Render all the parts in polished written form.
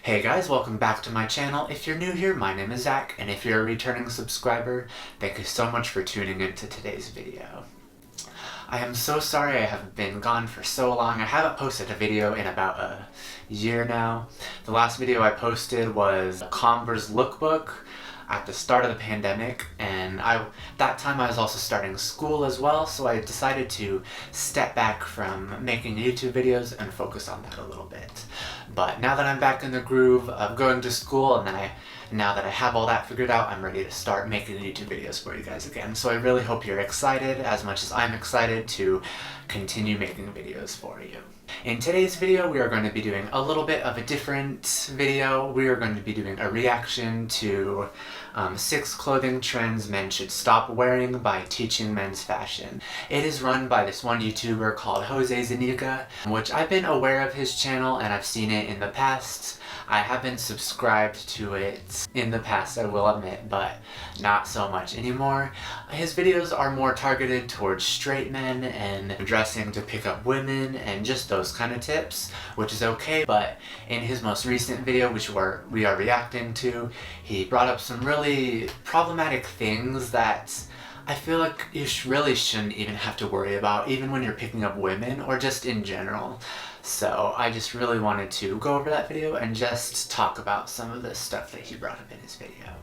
Hey guys, welcome back to my channel. If you're new here, my name is Zach, and if you're a returning subscriber, thank you so much for tuning into today's video. I am so sorry I have been gone for so long. I haven't posted a video in about a year now. The last video I posted was Converse lookbook at the start of the pandemic, and that time I was also starting school as well, so I decided to step back from making YouTube videos and focus on that a little bit. But now that I'm back in the groove of going to school, and now that I have all that figured out, I'm ready to start making YouTube videos for you guys again. So I really hope you're excited as much as I'm excited to continue making videos for you. In today's video, we are going to be doing a little bit of a different video. We are going to be doing a reaction to 6 clothing trends men should stop wearing by Teaching Men's Fashion. It is run by this one YouTuber called Jose Zuniga, which I've been aware of his channel and I've seen it in the past. I have been subscribed to it in the past, I will admit, but not so much anymore. His videos are more targeted towards straight men and dressing to pick up women and just those kind of tips, which is okay, but in his most recent video, which we are reacting to, he brought up some really problematic things that I feel like you really shouldn't even have to worry about, even when you're picking up women or just in general. So I just really wanted to go over that video and just talk about some of the stuff that he brought up in his video.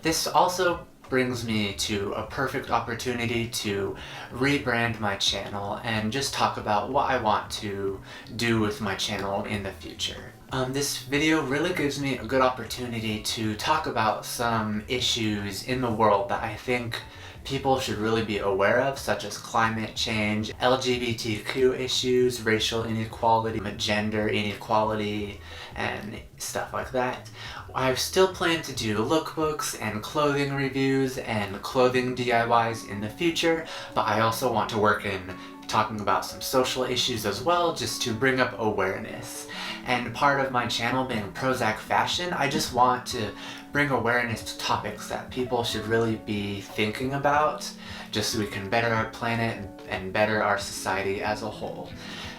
This also brings me to a perfect opportunity to rebrand my channel and just talk about what I want to do with my channel in the future. This video really gives me a good opportunity to talk about some issues in the world that I think people should really be aware of, such as climate change, LGBTQ issues, racial inequality, gender inequality, and stuff like that. I still plan to do lookbooks and clothing reviews and clothing DIYs in the future, but I also want to work in talking about some social issues as well, just to bring up awareness. And part of my channel being Prozac Fashion, I just want to bring awareness to topics that people should really be thinking about, just so we can better our planet and better our society as a whole.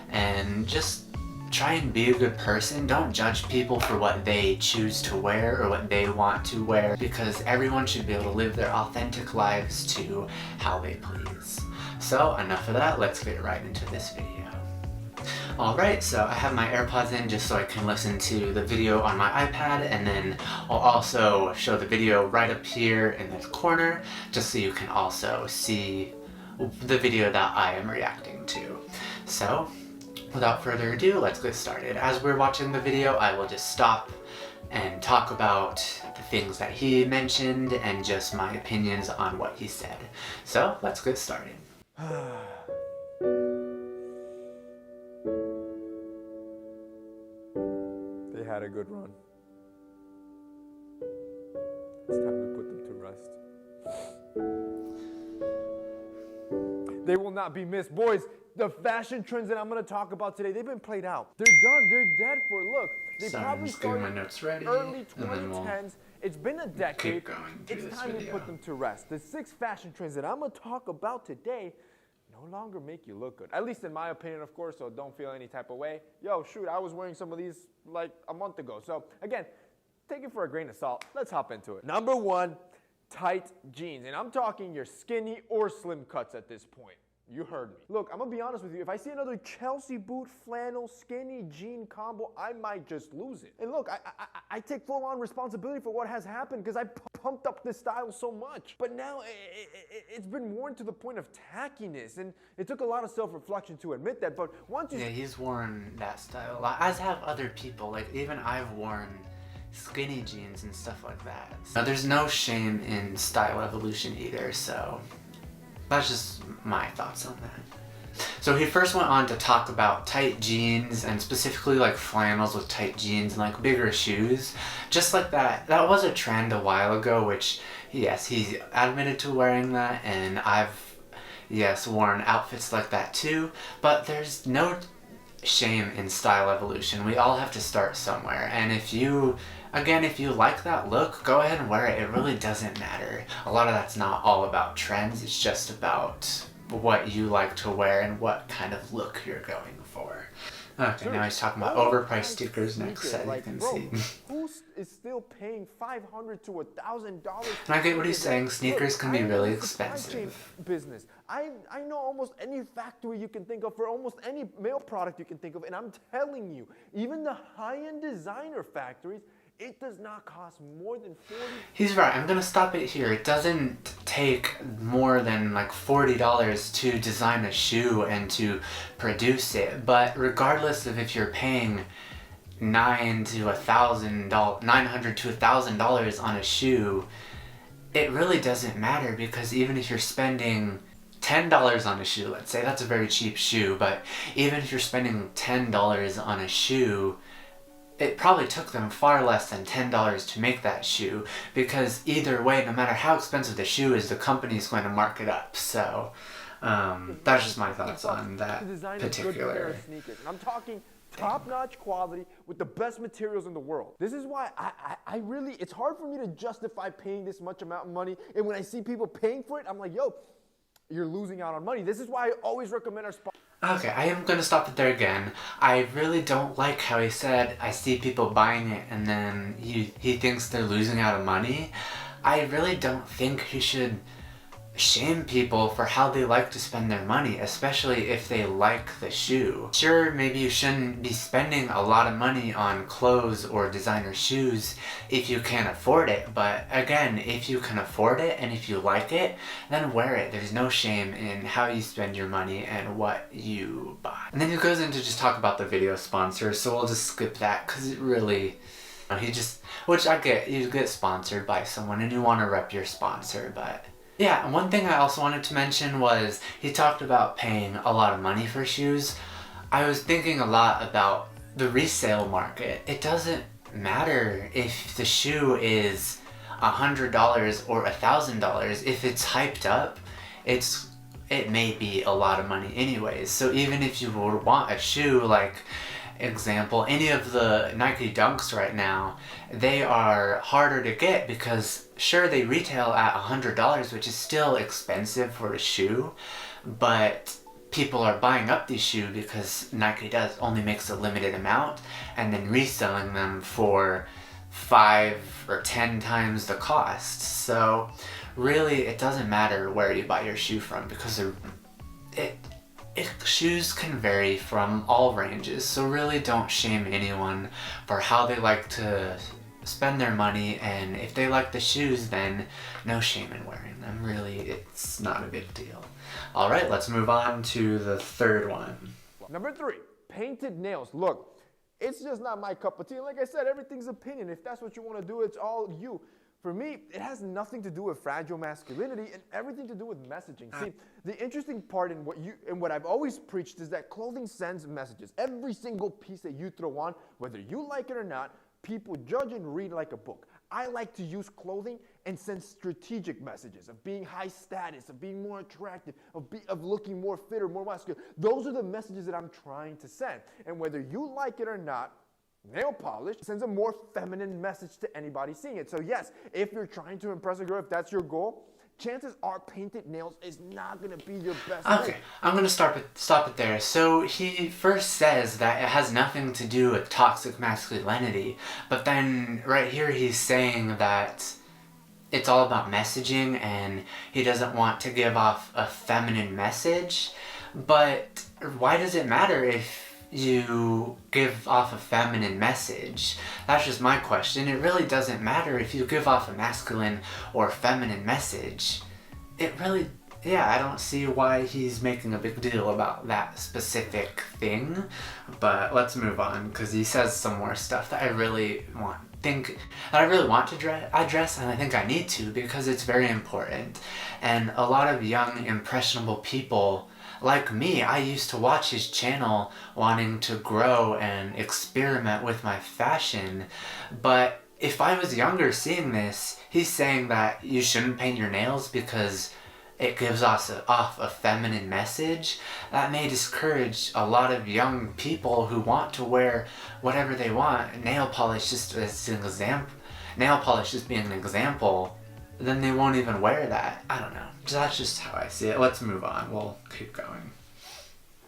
And just try and be a good person. Don't judge people for what they choose to wear or what they want to wear, because everyone should be able to live their authentic lives to how they please. So enough of that, let's get right into this video. Alright, so I have my AirPods in just so I can listen to the video on my iPad, and then I'll also show the video right up here in this corner, just so you can also see the video that I am reacting to. So, without further ado, let's get started. As we're watching the video, I will just stop and talk about the things that he mentioned and just my opinions on what he said. So, let's get started. They had a good run. It's time to put them to rest. They will not be missed. Boys, the fashion trends that I'm going to talk about today, they've been played out. They're done. They're dead for, look, they probably started my notes ready, early 2010s. It's been a decade. It's time to put them to rest. The 6 fashion trends that I'm going to talk about today no longer make you look good. At least in my opinion, of course, so don't feel any type of way. Yo, shoot, I was wearing some of these like a month ago. So again, take it for a grain of salt. Let's hop into it. Number 1, tight jeans. And I'm talking your skinny or slim cuts at this point. You heard me. Look, I'm gonna be honest with you. If I see another Chelsea boot, flannel, skinny jean combo, I might just lose it. And look, I take full-on responsibility for what has happened because I pumped up this style so much. But now it's been worn to the point of tackiness, and it took a lot of self-reflection to admit that. But once you... Yeah, he's worn that style a lot, as have other people. Like, even I've worn skinny jeans and stuff like that. So there's no shame in style evolution either, so that's just my thoughts on that. So he first went on to talk about tight jeans, and specifically like flannels with tight jeans and like bigger shoes. Just like that. That was a trend a while ago, which, yes, he admitted to wearing that, and I've, yes, worn outfits like that too. But there's no shame in style evolution. We all have to start somewhere, and if you like that look, go ahead and wear it. It really doesn't matter. A lot of that's not all about trends, it's just about what you like to wear and what kind of look you're going for. Okay, now he's talking about overpriced sneakers next, as you can see. Who is still paying $500 to $1,000? And I get what he's saying. Sneakers can be really expensive. Business. I know almost any factory you can think of for almost any male product you can think of, and I'm telling you, even the high-end designer factories, it does not cost more than $40. He's right. I'm gonna stop it here. It doesn't take more than like $40 to design a shoe and to produce it. But regardless of if you're paying $900 to $1,000 on a shoe, it really doesn't matter, because even if you're spending $10 on a shoe, let's say that's a very cheap shoe, but even if you're spending $10 on a shoe, it probably took them far less than $10 to make that shoe, because either way, no matter how expensive the shoe is, the company's going to mark it up. So that's just my thoughts on that particular. I'm talking top-notch quality with the best materials in the world. This is why I really, it's hard for me to justify paying this much amount of money, and when I see people paying for it, I'm like, yo, you're losing out on money. This is why I always recommend our sponsors. Okay, I am going to stop it there again. I really don't like how he said, I see people buying it and then he thinks they're losing out on money. I really don't think he should shame people for how they like to spend their money, especially if they like the shoe. Sure, maybe you shouldn't be spending a lot of money on clothes or designer shoes if you can't afford it, but again, if you can afford it and if you like it, then wear it. There's no shame in how you spend your money and what you buy. And then he goes into just talk about the video sponsor, so we'll just skip that because it really, which I get, you get sponsored by someone and you want to rep your sponsor, but yeah, and one thing I also wanted to mention was he talked about paying a lot of money for shoes. I was thinking a lot about the resale market. It doesn't matter if the shoe is $100 or $1,000. If it's hyped up, it may be a lot of money anyways. So even if you would want a shoe, like example, any of the Nike Dunks right now, they are harder to get because sure, they retail at $100, which is still expensive for a shoe, but people are buying up these shoes because Nike only makes a limited amount and then reselling them for 5 or 10 times the cost. So really, it doesn't matter where you buy your shoe from, because shoes can vary from all ranges, so really don't shame anyone for how they like to spend their money, and if they like the shoes, then no shame in wearing them. Really, it's not a big deal. Alright, let's move on to the third one. Number 3, painted nails. Look, it's just not my cup of tea. Like I said, everything's opinion. If that's what you want to do, it's all you. For me, it has nothing to do with fragile masculinity and everything to do with messaging. See, the interesting part in what I've always preached is that clothing sends messages. Every single piece that you throw on, whether you like it or not, people judge and read like a book. I like to use clothing and send strategic messages of being high status, of being more attractive, of looking more fit or more muscular. Those are the messages that I'm trying to send. And whether you like it or not, nail polish sends a more feminine message to anybody seeing it. So yes, if you're trying to impress a girl, if that's your goal, chances are painted nails is not going to be your best Okay, I'm going to stop it there. So he first says that it has nothing to do with toxic masculinity, but then right here he's saying that it's all about messaging and he doesn't want to give off a feminine message. But why does it matter if you give off a feminine message? That's just my question. It really doesn't matter if you give off a masculine or feminine message. It really, I don't see why he's making a big deal about that specific thing. But let's move on, because he says some more stuff that I really want to address, and I think I need to, because it's very important. And a lot of young, impressionable people like me, I used to watch his channel wanting to grow and experiment with my fashion, but if I was younger seeing this, he's saying that you shouldn't paint your nails because it gives off a feminine message. That may discourage a lot of young people who want to wear whatever they want. Nail polish just being an example, then they won't even wear that. I don't know. That's just how I see it. Let's move on. We'll keep going.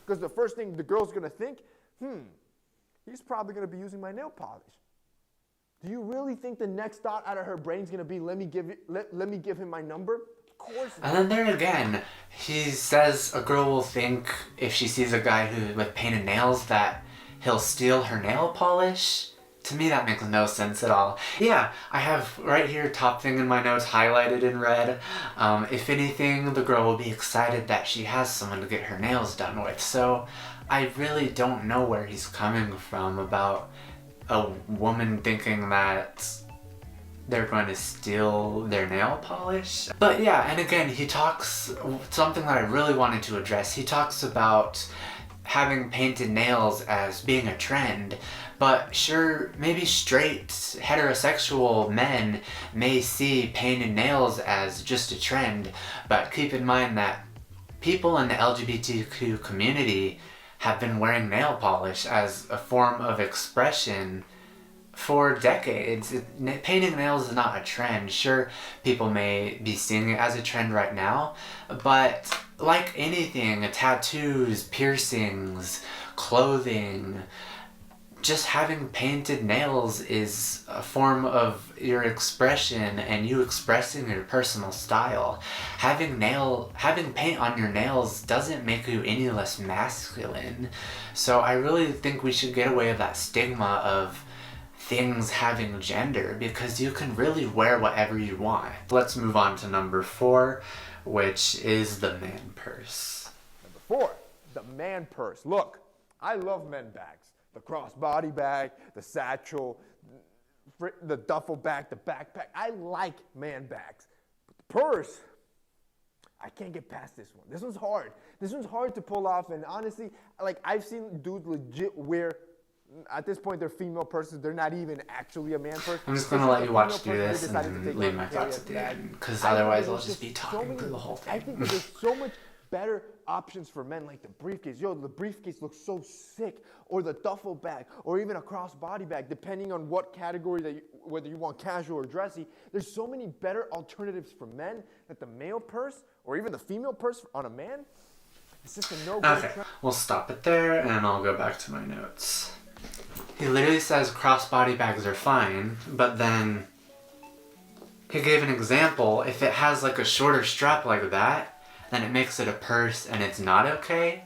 Because the first thing the girl's going to think, he's probably going to be using my nail polish. Do you really think the next thought out of her brain is going to be, let me give him my number? Of course not. And then there again, he says a girl will think if she sees a guy who with painted nails that he'll steal her nail polish. To me, that makes no sense at all. Yeah, I have right here, top thing in my notes, highlighted in red. If anything, the girl will be excited that she has someone to get her nails done with. So I really don't know where he's coming from about a woman thinking that they're going to steal their nail polish. But yeah, and again, he talks, something that I really wanted to address, he talks about having painted nails as being a trend. But sure, maybe straight heterosexual men may see painted nails as just a trend, but keep in mind that people in the LGBTQ community have been wearing nail polish as a form of expression for decades. Painting nails is not a trend. Sure, people may be seeing it as a trend right now, but like anything, tattoos, piercings, clothing, just having painted nails is a form of your expression and you expressing your personal style. Having paint on your nails doesn't make you any less masculine. So I really think we should get away with that stigma of things having gender, because you can really wear whatever you want. Let's move on to number 4, which is the man purse. Number 4, the man purse. Look, I love men bags. The crossbody bag, the satchel, the duffel bag, the backpack. I like man bags. But the purse, I can't get past this one. This one's hard. This one's hard to pull off, and honestly, like, I've seen dudes legit wear, at this point, they're female purses. They're not even actually a man purse. I'm just going to let you watch through this and then leave my thoughts at the end, because otherwise I'll just be talking through the whole thing. I think that there's so much better options for men, like the briefcase. Yo, the briefcase looks so sick. Or the duffel bag, or even a crossbody bag, depending on what category, whether you want casual or dressy. There's so many better alternatives for men that the male purse, or even the female purse on a man, it's just a no-go. Okay, we'll stop it there, and I'll go back to my notes. He literally says crossbody bags are fine, but then he gave an example. If it has like a shorter strap like that, then it makes it a purse and it's not okay.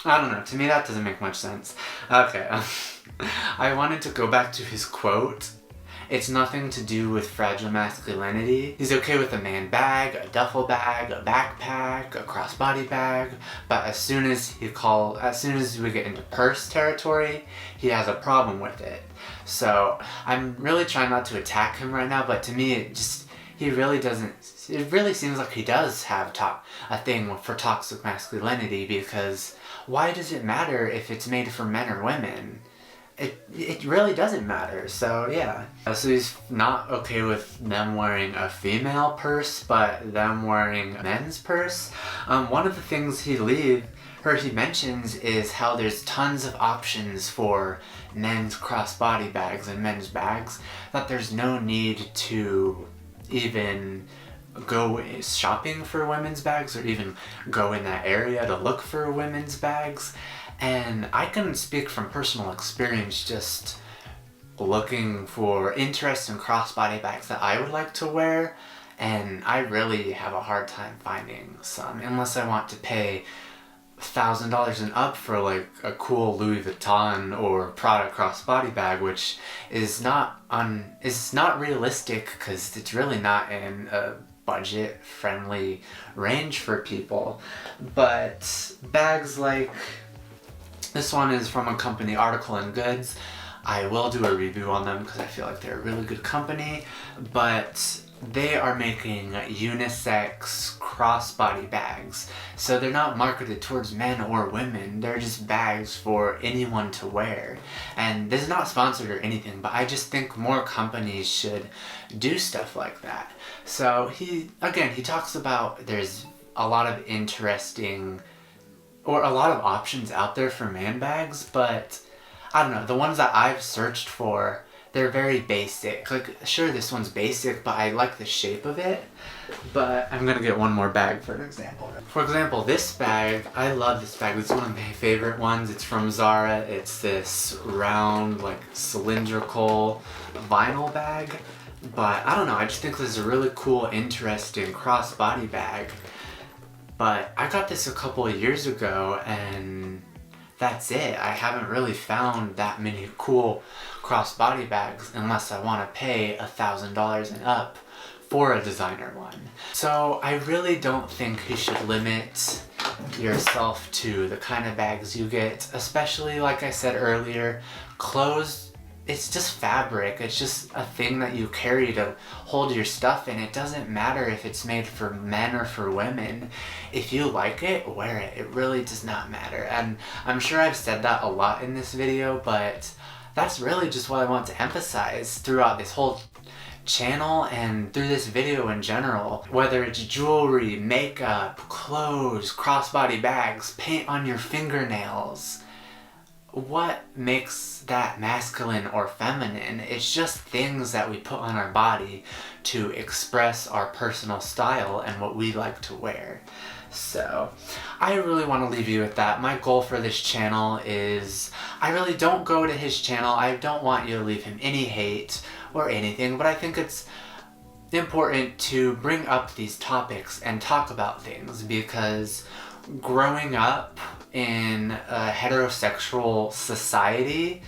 I don't know, to me that doesn't make much sense. Okay, I wanted to go back to his quote. It's nothing to do with fragile masculinity. He's okay with a man bag, a duffel bag, a backpack, a crossbody bag, but as soon as we get into purse territory, he has a problem with it. So I'm really trying not to attack him right now, but to me it really seems like he does have a thing for toxic masculinity, because why does it matter if it's made for men or women? It really doesn't matter. So yeah. So he's not okay with them wearing a female purse, but them wearing a men's purse. One of the things he mentions is how there's tons of options for men's crossbody bags and men's bags, that there's no need to even go shopping for women's bags or even go in that area to look for women's bags. And I can speak from personal experience, just looking for interest in crossbody bags that I would like to wear, and I really have a hard time finding some, unless I want to pay $1,000 and up for like a cool Louis Vuitton or Prada crossbody bag, which is not realistic, because it's really not in a budget friendly range for people. But bags like this one is from a company, Article and Goods. I will do a review on them because I feel like they're a really good company, but they are making unisex crossbody bags. So they're not marketed towards men or women, they're just bags for anyone to wear. And this is not sponsored or anything, but I just think more companies should do stuff like that. So he talks about there's a lot of a lot of options out there for man bags, but I don't know, the ones that I've searched for, they're very basic. Like, sure, this one's basic, but I like the shape of it. But I'm gonna get one more bag for an example. For example, this bag, I love this bag. It's one of my favorite ones. It's from Zara. It's this round, like, cylindrical vinyl bag. But I don't know, I just think this is a really cool, interesting crossbody bag. But I got this a couple of years ago, and that's it. I haven't really found that many cool crossbody bags unless I want to pay $1,000 and up for a designer one. So I really don't think you should limit yourself to the kind of bags you get, especially, like I said earlier, clothes. It's just fabric. It's just a thing that you carry to hold your stuff in. It doesn't matter if it's made for men or for women. If you like it, wear it. It really does not matter. And I'm sure I've said that a lot in this video, but that's really just what I want to emphasize throughout this whole channel and through this video in general. Whether it's jewelry, makeup, clothes, crossbody bags, paint on your fingernails, what makes that masculine or feminine? It's just things that we put on our body to express our personal style and what we like to wear. So I really want to leave you with that. My goal for this channel is, I really don't go to his channel. I don't want you to leave him any hate or anything, but I think it's important to bring up these topics and talk about things, because growing up in a heterosexual society,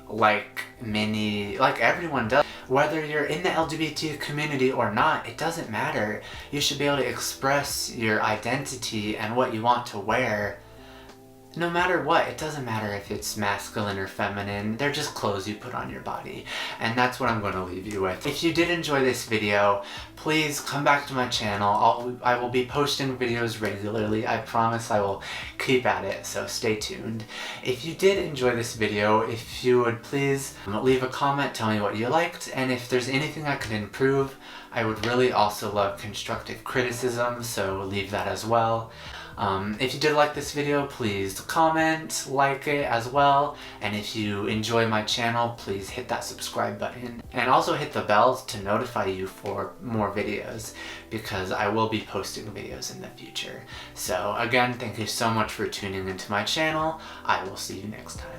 like everyone does, whether you're in the LGBT community or not, it doesn't matter. You should be able to express your identity and what you want to wear no matter what. It doesn't matter if it's masculine or feminine. They're just clothes you put on your body. And that's what I'm going to leave you with. If you did enjoy this video, please come back to my channel. I will be posting videos regularly. I promise I will keep at it, so stay tuned. If you did enjoy this video, if you would please leave a comment, tell me what you liked, and if there's anything I could improve. I would really also love constructive criticism, so leave that as well. If you did like this video, please comment, like it as well, and if you enjoy my channel, please hit that subscribe button, and also hit the bell to notify you for more videos, because I will be posting videos in the future. So again, thank you so much for tuning into my channel. I will see you next time.